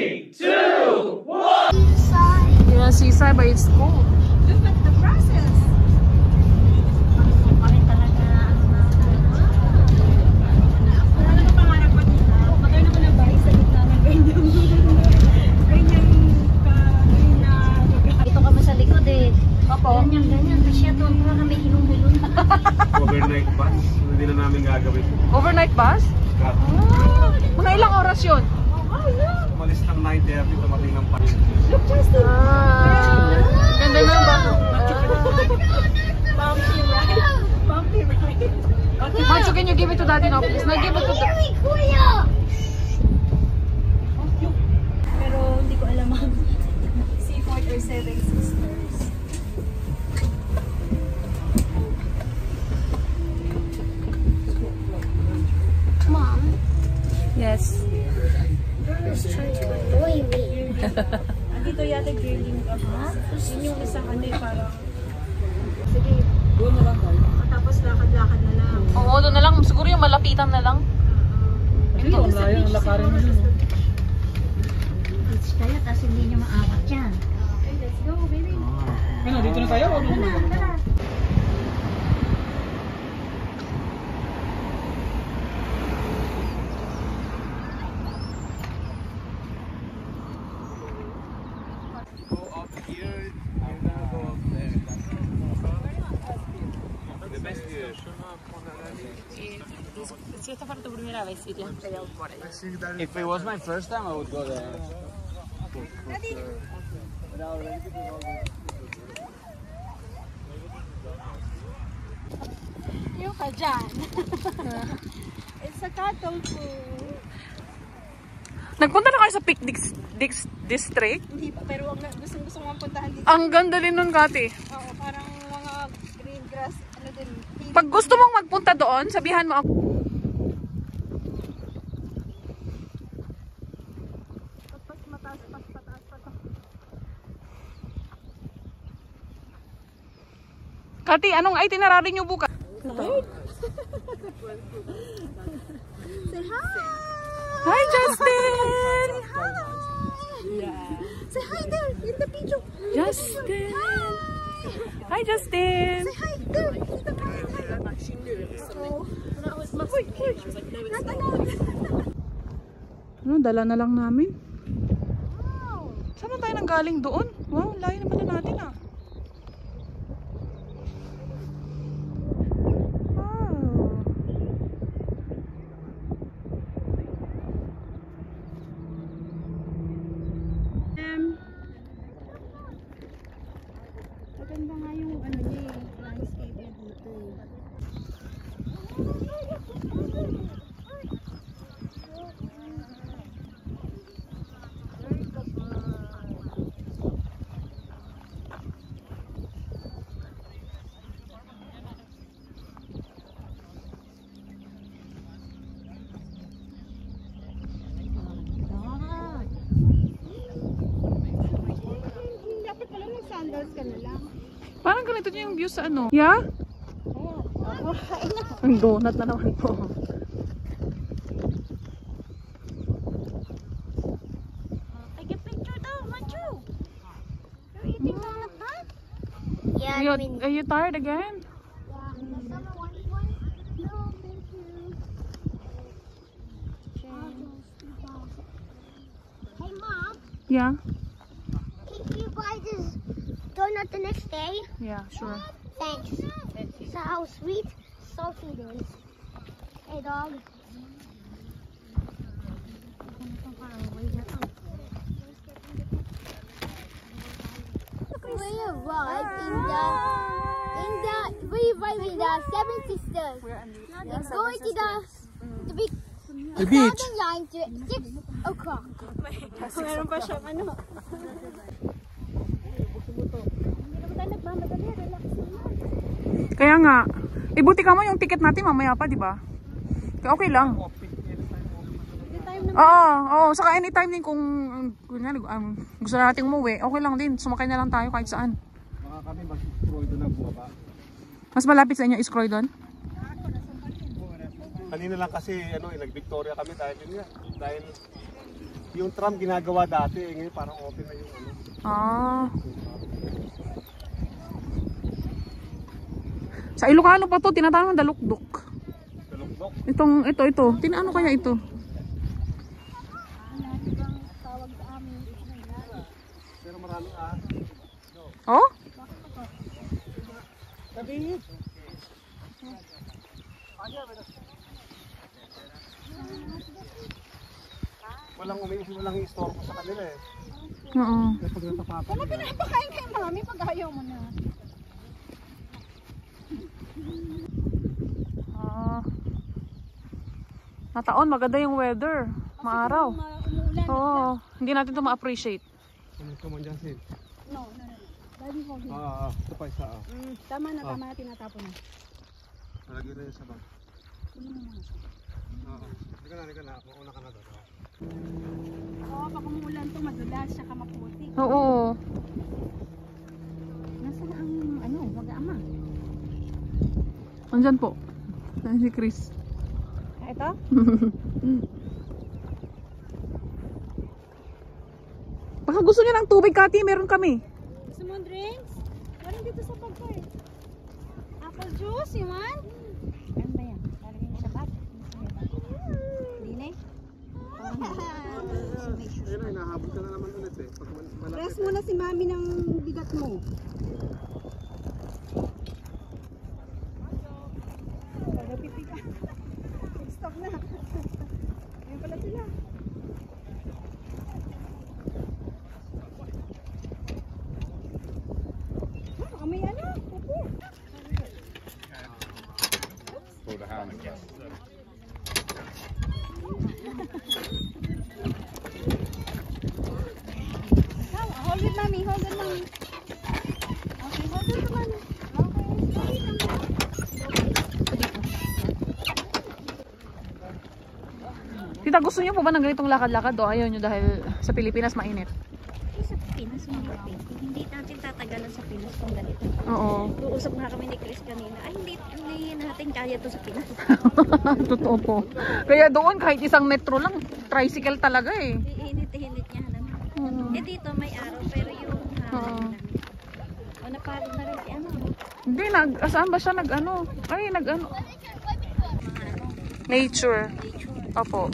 3, 2, 1. Yeah, seaside, but it's cold. Look at the process. Wala na pangarap ko dito. Magkano ko ng bahay sa gitna ng ganyan. Ganyan na. Ito kami sa likod eh. Opo. Ganyan. Siya to. Para kami hinumulun. Overnight bus. Hindi na namin gagawin. Overnight bus? Mga ilang oras yun? Umalis ng 9:30, tumating ng 5. Ganda na ba? Bumpy ride. Bumpy ride. Marcio, can you give it to daddy now, please? No, give it to daddy. Pero hindi ko alam ang Seafort or Seven Sisters. Mom, Yes. who's trying to annoy me? Dito yata grilling ka ha? Yun yung isang ano eh, parang... Sige. Doon na lang tayo. Tapos lakad-lakad na lang. Oo, doon na lang. Siguro yung malapitan na lang. Ito, ang layo ng lakarin mo yun. Beach tayo, tapos hindi nyo maabot yan. Okay, let's go, baby. Ano, dito na tayo? Tara. Go up here, I'm gonna go up there. The best view. Si esta fue tu primera vez, irías por ahí. If it was my first time, I would go there. Yung ka dyan. It's a cattle food. Nagpunta na kayo sa Peak District? Hindi pa, pero gusto mo puntahan dito. Ang ganda din nun, Kati. Oo, parang mga green grass, ano din. Pag gusto mong magpunta doon, sabihan mo ako. Mataas, pataas. Kati, anong itinerary nyo bukas? Say hi! Hi, Justin! Say hi there, in the video. Justin! Hi, Justin! Say hi there, in the video. Ano, dala na lang namin. Saan tayo nang galing doon? Wow, layo na pala natin ah. Maganda nga yung ano niya eh, landscape niya dito eh. Dapat pala mag-sandals ka na lang. Parang ganito niya yung view sa ano. Yeah? Ang donut na naman po. Take a picture daw, Manchu. You're eating donut, huh? Yeah, Are you tired again? Hey, Mom, Yeah? can you buy this donut the next day? Yeah, sure. Thanks. So how sweet, salty it is. Hey, dog. We arrived in the Seven Sisters. It's going to the big The beach. line to 6 o'clock. Meron pa siyang ano. Hindi naman tayo nagmamadali, relax naman. Kaya nga, ibuti ka mo yung ticket natin mamaya pa, di ba? Kaya okay lang. Oo, saka anytime din kung gusto nating umuwi, okay lang din. Sumakay na lang tayo kahit saan. Baka kami mag-Croydon na bumaba. Mas malapit sa inyo is Croydon? Kanina lang kasi nag-Victoria kami dahil yun nga. Dahil Yung tram ginagawa dati, ngayon parang open na yung ano. Ah. Sa Ilocano pa to, tinatawag dalukdok. Dalukdok. Ito. Tinaano kaya ito? Pero maraming ahas. Oh? Sabi. Walang umiis, walang istorbo sa kanila eh. Oo. Kaya pag natapatan nila. Pinapakain kay mami pag ayaw mo na. Ah. Nataon, maganda yung weather. Maaraw. Umuulan. Oo. Hindi natin to ma-appreciate. Come on, Jansin. No. Dali mo. Ito pa isa. Tama na, tinatapon na. Nalagyan na yung sabang. Halika na. Mauna ka na doon. Oo, pag umuulan to, madulas, saka maputi. Oo. Nasaan ang, mag-ama? Andyan po. Ayan si Chris. Ito? Baka gusto niya ng tubig, Kati. Meron kami. Gusto mo drinks? Meron dito sa pagko eh. Apple juice, you want? Ano ba yan? Lalagyan mo sa bag? Hindi na eh. Ayun na, hinahabol ka na naman ulit eh. Pag malapit. Rest muna si mami ng bigat mo. Pagkapipi ka. Stop na. Ayun pala sila. May ano? Pupo. For the hand, yes. Hold it, mommy. Hold it, mommy. Okay, hold it, mommy. Tita, gusto niyo po ba ng ganitong lakad-lakad o ayaw niyo dahil sa Pilipinas mainit? Sa Pinas, hindi natin tatagalan sa Pinas kung ganito. Oo. Uusap nga kami ni Chris kanina. Ay, hindi natin kaya to sa Pinas. Totoo po. Kaya doon kahit isang metro lang, tricycle talaga eh. Iinit-init niya. Eh dito may araw pero yung hangin lang. O napagod na rin si ano. Hindi, saan ba siya nag-ano? Ay, nag-ano? Nature. Opo.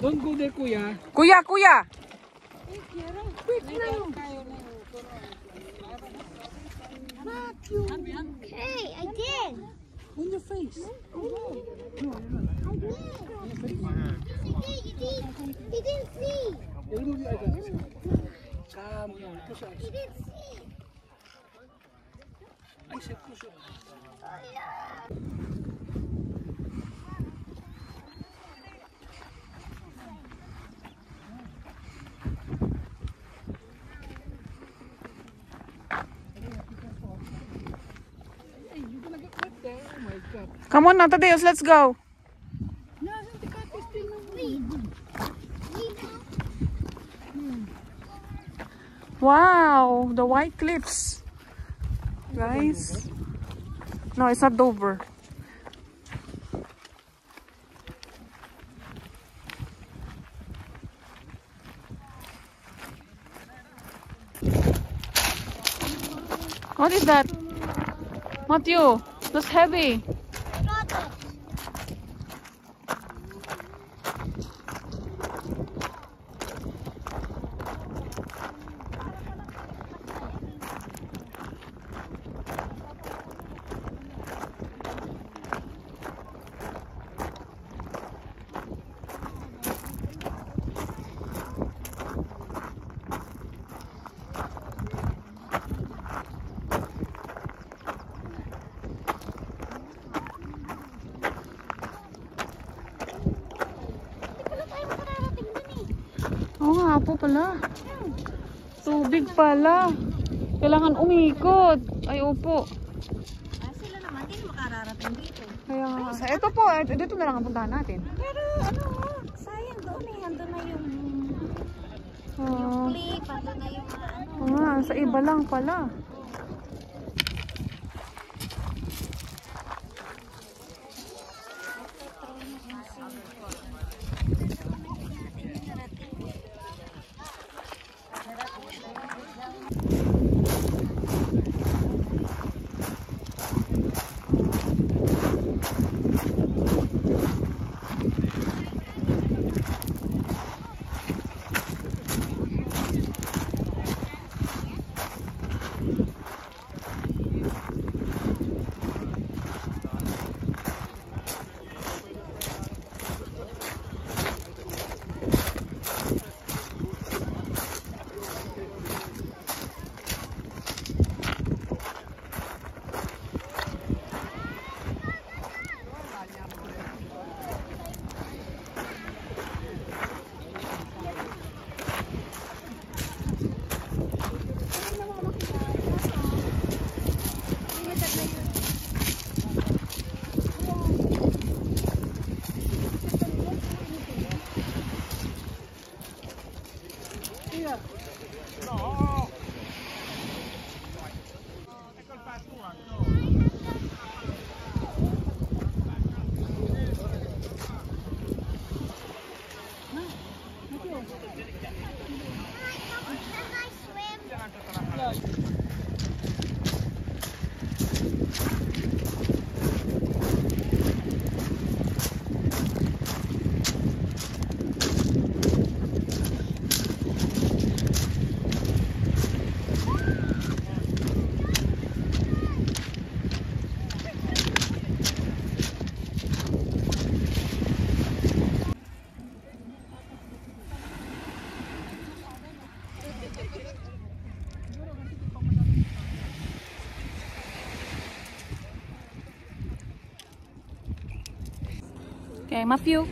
Don't go there, kuya. Kuya! Hey, I did. On your face. I did. He didn't see. Remove your eyeglasses. Come on, push up. He didn't see. I said push up. Come on, Natadeus, let's go. Wow, the white cliffs. Guys. No, it's not Dover. What is that? Matthew, that's heavy. po pala. Tubig pala. Kailangan umikot. Ay, opo. Sila naman din makararating dito. Kaya, ito po, dito na lang ang puntahan natin. Pero ano, sayang doon eh. Andun na yung Ah, clip, andun na yung ano. oo nga, sa iba lang pala. Okay, Matthew.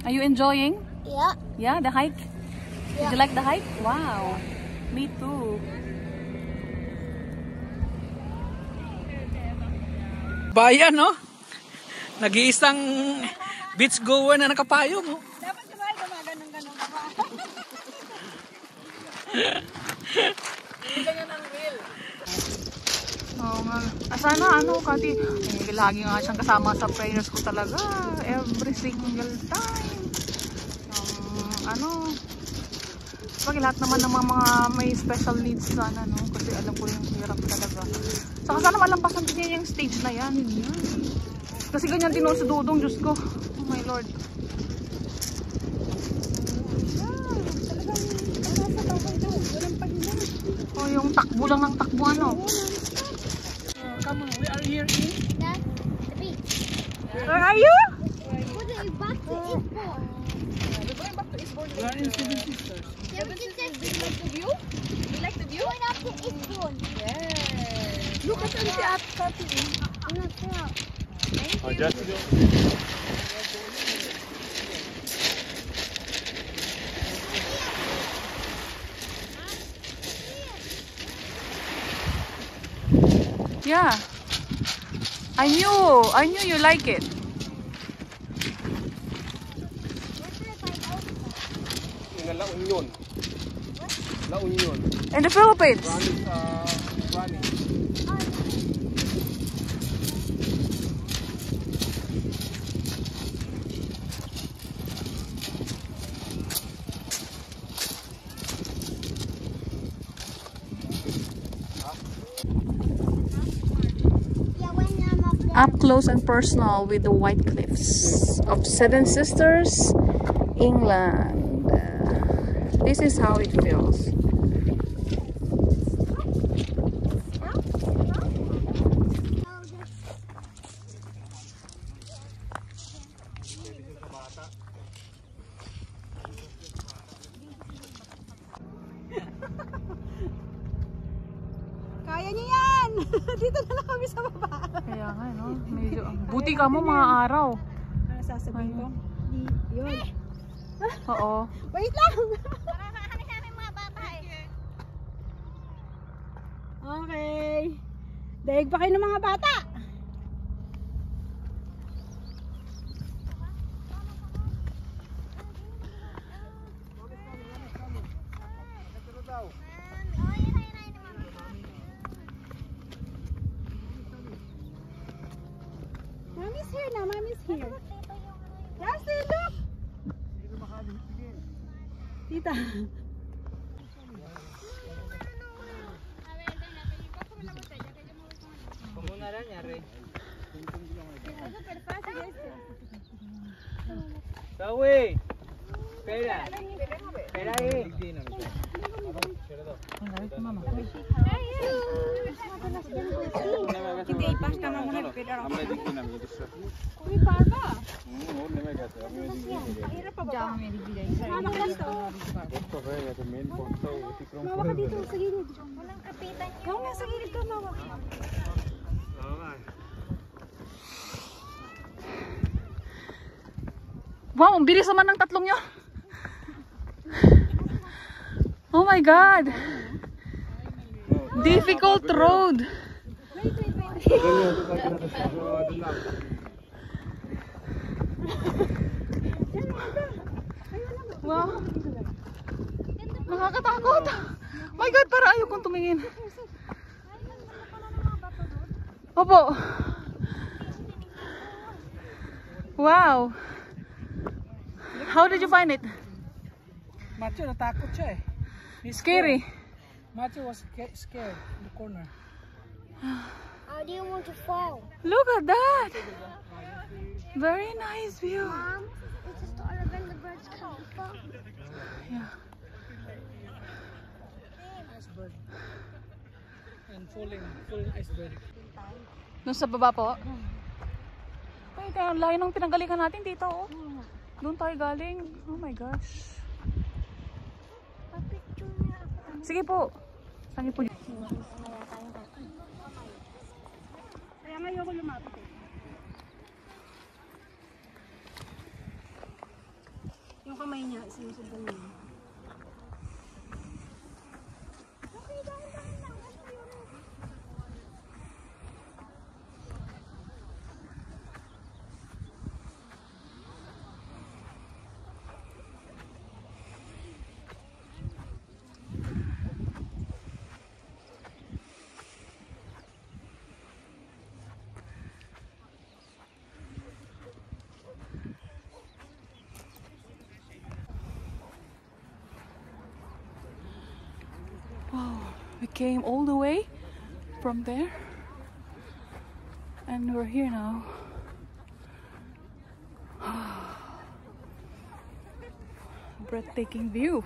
Are you enjoying? Yeah. Yeah, the hike? Yeah. Did you like the hike? Wow. Me too. Bayan, no? Nag-iisang beach goer na nakapayong, no? Dapat si Mike gumaganong-ganong ka pa. Oo nga. Sana ano, Kati, lagi nga siyang kasama sa prayers ko talaga. Every single time. Pag lahat naman ng mga may special needs sana, no? Kasi alam ko yung hirap talaga. Saka sana malampasan din niya yung stage na yan. Kasi ganyan din si Dudong, Diyos ko. Oh my Lord. Oh, yung takbo lang ng takbo, ano? Come on, we are here in... That's the beach. Where are you? We're going back to Eastbourne. We are in Seven Sisters. Seven Sisters. You like the view? You like the view? Going up to Eastbourne. Yeah. Look at the app, Kati. I'm not sure. Yeah. I knew you like it. La Union. La Union. In the Philippines. Running. Up close and personal with the white cliffs of Seven Sisters, England. This is how it feels. Kaya niyo yan! Dito na lang kami sa baba. Kaya nga, no? Medyo, buti ka mo mga araw. Ano sasabihin ko? Yun. Oo. Wait lang! Okay. Daig pa kayo ng mga bata. Mommy's here now. Mommy's here. Lassie, look! Tita. Sawi. Espera. Espera ahí. Mawa ka dito sa gilid. Walang kapitan. Oo nga, sa gilid ka, mawa. Wow, ang bilis naman ng tatlong yun. Oh my God. Difficult road. Wow. Nakakatakot. My God, para ayaw kong tumingin. Opo. Wow. How did you find it? Matthew natakot siya eh. Scary. Matthew was scared in the corner. I didn't want to fall. Look at that. Very nice view. Mom, it's just all of the birds come from. Yeah. Iceberg. And full iceberg. Doon sa baba po? Ay, kaya layo ng pinanggalingan natin dito. Oh. Doon tayo galing. Oh my gosh. Sige po. Sige po. Kaya ngayon ko lumapit eh. Yung kamay niya, sinusubo niya. Wow, we came all the way from there and we're here now. Breathtaking view.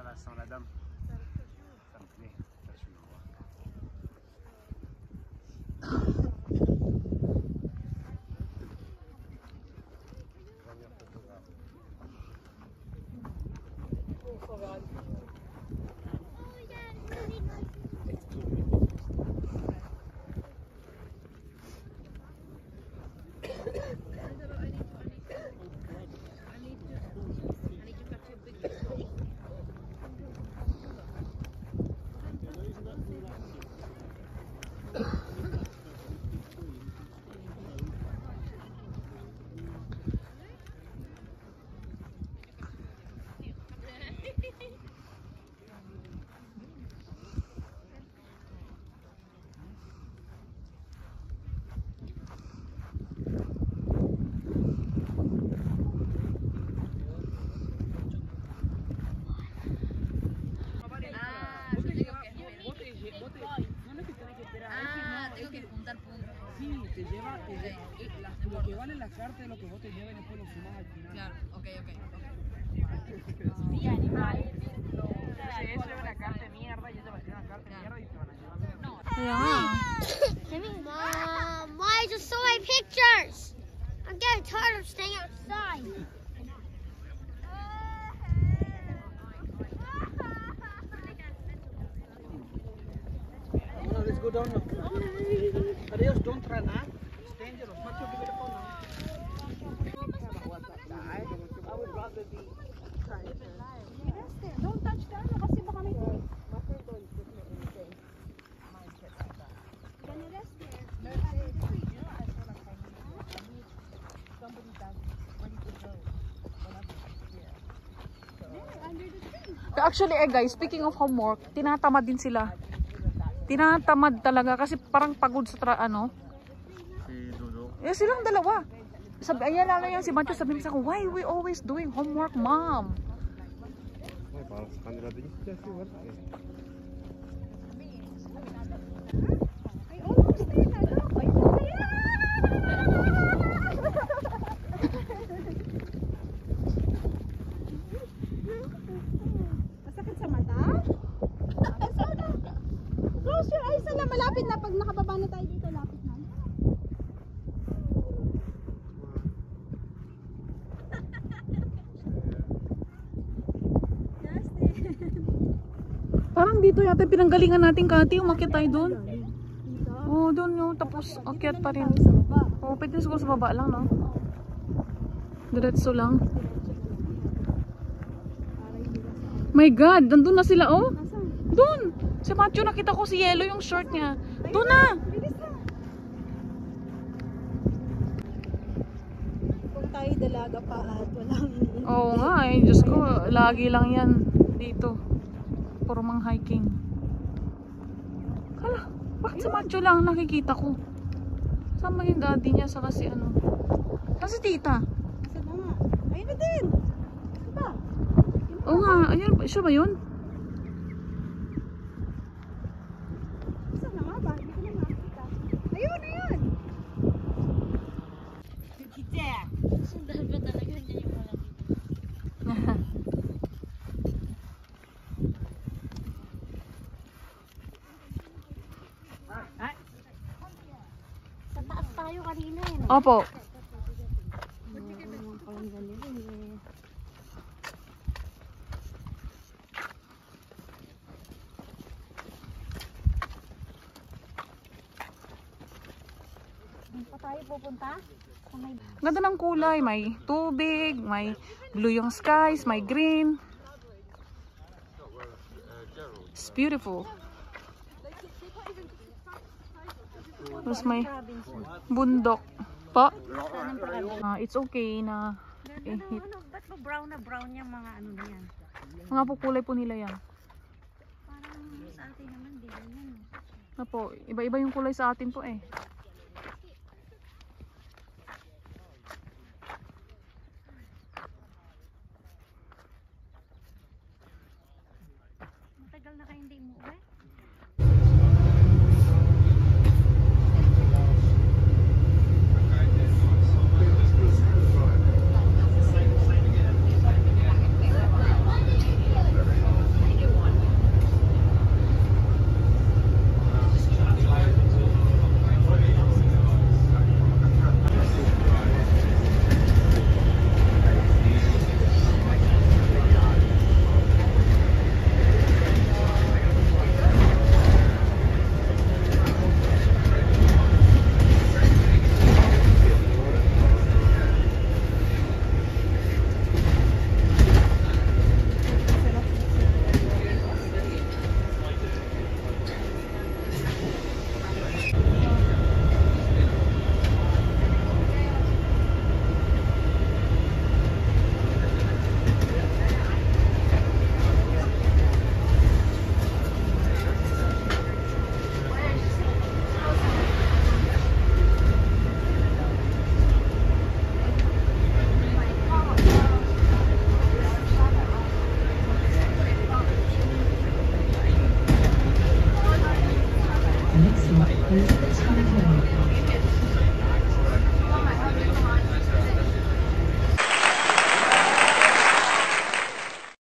Là, sans la dame. Ça me plaît. Ça, je me vois. Première photographe. aquí te lleva, lo que vale la carta de lo que vos te lleves después lo sumas al final. Claro, ok. Sí, animal. Entonces eso es una carta de mierda y ella va a ser una carta de mierda y te van a llevar. Ayan. Jimmy, Mom, why is there so many pictures? I'm getting tired of staying outside. No, let's go down now. Adios, don't run, huh? It's dangerous. Macho, give it a phone now. I would rather be trying to... Don't touch the ano kasi baka may tinik. Actually, guys, speaking of homework, tinatamad din sila. Tinatamad talaga kasi parang pagod sa Si Dodo. Eh, silang dalawa. Ayan lang yan si Macho, sabi niya sa akin, why we always doing homework, mom? Ay, para sa kanila din. Kasi wala eh. Ay, almost there na. Ay, masakit sa mata? Close your eyes na lang. Malapit na. Pag nakababa na tayo dito, lapit na. Parang dito yata pinanggalingan natin, Kati. Umakyat tayo doon. Oo, doon yun. Tapos, akyat pa rin. Oo, pwede siguro sa baba lang, no? Diretso lang. My God, nandun na sila, oh. Doon. Si Macho, nakita ko si Yellow yung short niya. Doon na. Kung tayo dalaga pa at walang Oo nga, eh. Diyos ko, lagi lang yan dito. Puro mang hiking. Hala, bakit si Macho lang nakikita ko? Sama yung daddy niya sa kasi ano. Saan si tita? Isa na nga. Ayun na din. Isa ba? Oo nga, ayun, siya ba yun? Isa na nga ba? Hindi ko na makikita. Ayun, ayun. Sundan ba talaga niya yung malaki? Sa taas tayo kanina eh. Opo. Saan pa tayo pupunta? Ganda ng kulay, may tubig, may blue yung skies, may green. It's beautiful. Tapos may bundok. Pa? It's okay na i-hit. Ba't ba brown na brown yung mga ano na yan? Mga po kulay po nila yan. Parang sa atin naman, di ganyan. Na po, iba-iba yung kulay sa atin po eh. Matagal na kayo hindi umuwi? Next stop is